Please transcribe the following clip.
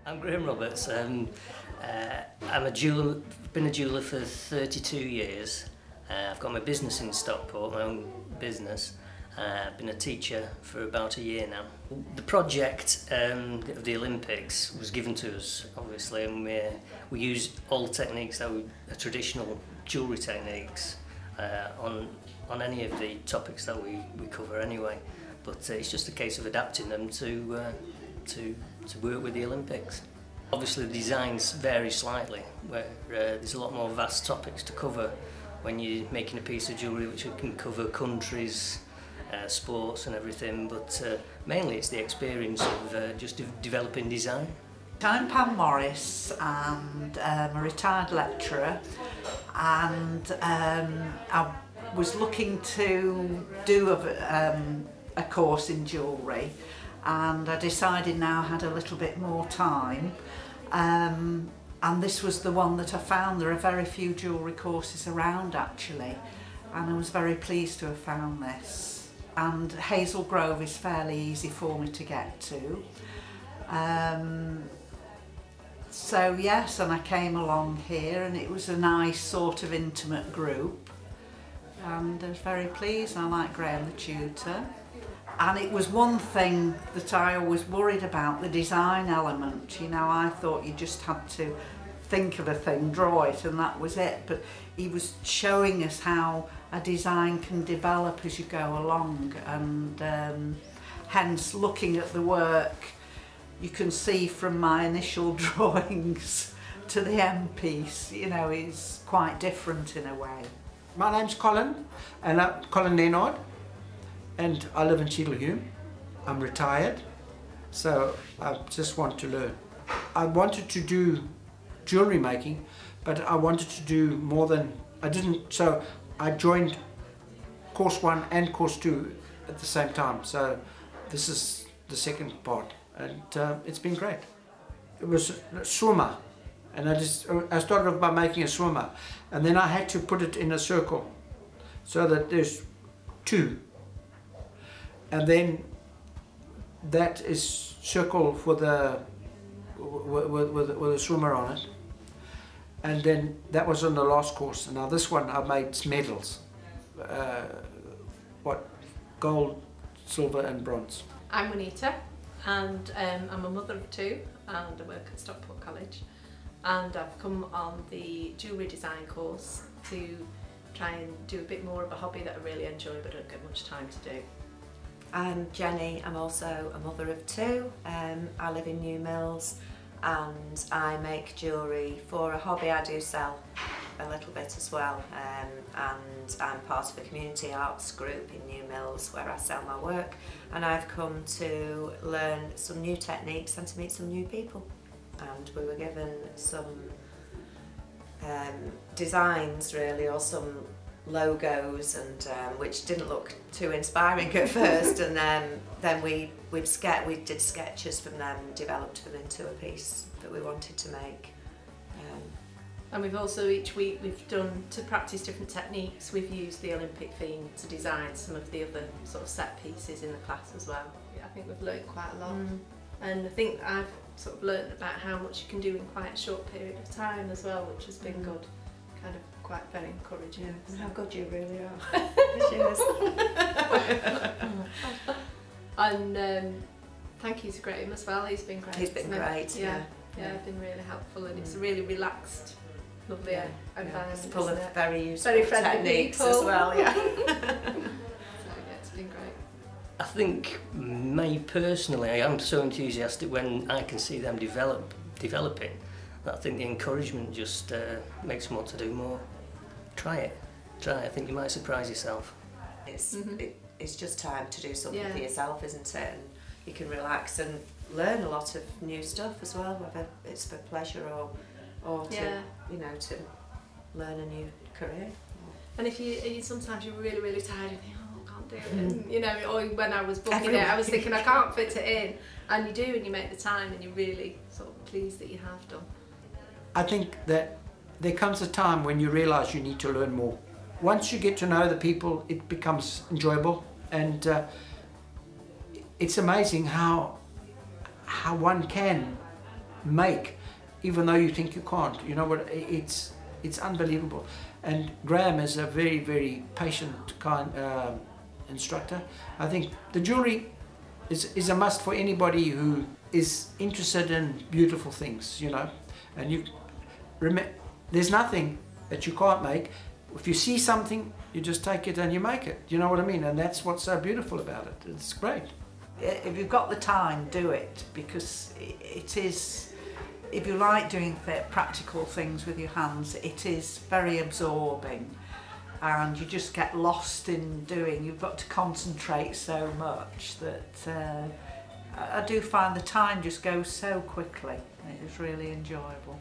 I'm Graham Roberts. I'm a jeweller, been a jeweller for 32 years. I've got my business in Stockport, my own business. I've been a teacher for about a year now. The project of the Olympics was given to us, obviously, and we used all the techniques that are traditional jewellery techniques on any of the topics that we cover anyway. But it's just a case of adapting them to work with the Olympics. Obviously the designs vary slightly, where there's a lot more vast topics to cover when you're making a piece of jewellery which can cover countries, sports and everything, but mainly it's the experience of just developing design. I'm Pam Morris and I'm a retired lecturer, and I was looking to do a course in jewellery, and I decided now I had a little bit more time, and this was the one that I found. There are very few jewellery courses around actually, and I was very pleased to have found this. And Hazel Grove is fairly easy for me to get to. So yes, and I came along here and it was a nice sort of intimate group, and I was very pleased. I like Graham the tutor. And it was one thing that I always worried about, the design element. You know, I thought you just had to think of a thing, draw it, and that was it. But he was showing us how a design can develop as you go along, and hence looking at the work, you can see from my initial drawings to the end piece, you know, is quite different in a way. My name's Colin, and I'm Colin Leonard, and I live in Cheadle. I'm retired, so I just want to learn. I wanted to do jewellery making, but I wanted to do more than, so I joined course 1 and course 2 at the same time, so this is the second part, and it's been great. It was a swimmer, and I started off by making a swimmer, and then I had to put it in a circle so that there's 2, and then that is circle for the with a swimmer on it, and then that was on the last course. And now this one I made medals, gold, silver and bronze. I'm Juanita, and I'm a mother of 2, and I work at Stockport College, and I've come on the jewellery design course to try and do a bit more of a hobby that I really enjoy but don't get much time to do. I'm Jenny, I'm also a mother of 2. I live in New Mills, and I make jewellery for a hobby. I do sell a little bit as well, and I'm part of a community arts group in New Mills where I sell my work, and I've come to learn some new techniques and to meet some new people. And we were given some designs really, or some logos, and which didn't look too inspiring at first, and then we did sketches from them and developed them into a piece that we wanted to make. And we've also, each week we've done, to practice different techniques, we've used the Olympic theme to design some of the other sort of set pieces in the class as well. I think we've learned quite a lot, and I think I've sort of learned about how much you can do in quite a short period of time as well, which has been good. Kind of quite very encouraging. Yeah, so. How good you really are. And thank you to Graham as well, he's been great. He's been great, yeah. Yeah, been really helpful, and it's a really relaxed, lovely environment. It's full of very useful very friendly techniques people as well, yeah. So yeah, it's been great. I think, me personally, I am so enthusiastic when I can see them developing. I think the encouragement just makes them want to do more. Try it. I think you might surprise yourself. It's just time to do something for yourself, isn't it? And you can relax and learn a lot of new stuff as well, whether it's for pleasure or to, you know, to learn a new career. And if you sometimes you're really, really tired, you think, oh, I can't do it. And, you know, or when I was booking it, I was thinking I can't fit it in. And you do, and you make the time, and you're really sort of pleased that you have done. I think that there comes a time when you realise you need to learn more. Once you get to know the people, it becomes enjoyable, and it's amazing how one can make, even though you think you can't. You know what? It's unbelievable. And Graham is a very, very patient kind instructor. I think the jewellery is a must for anybody who is interested in beautiful things, you know. And you remember, there's nothing that you can't make. If you see something, you just take it and you make it. You know what I mean? And that's what's so beautiful about it. It's great. If you've got the time, do it, because it is, if you like doing practical things with your hands, it is very absorbing and you just get lost in doing. You've got to concentrate so much that I do find the time just goes so quickly. It is really enjoyable.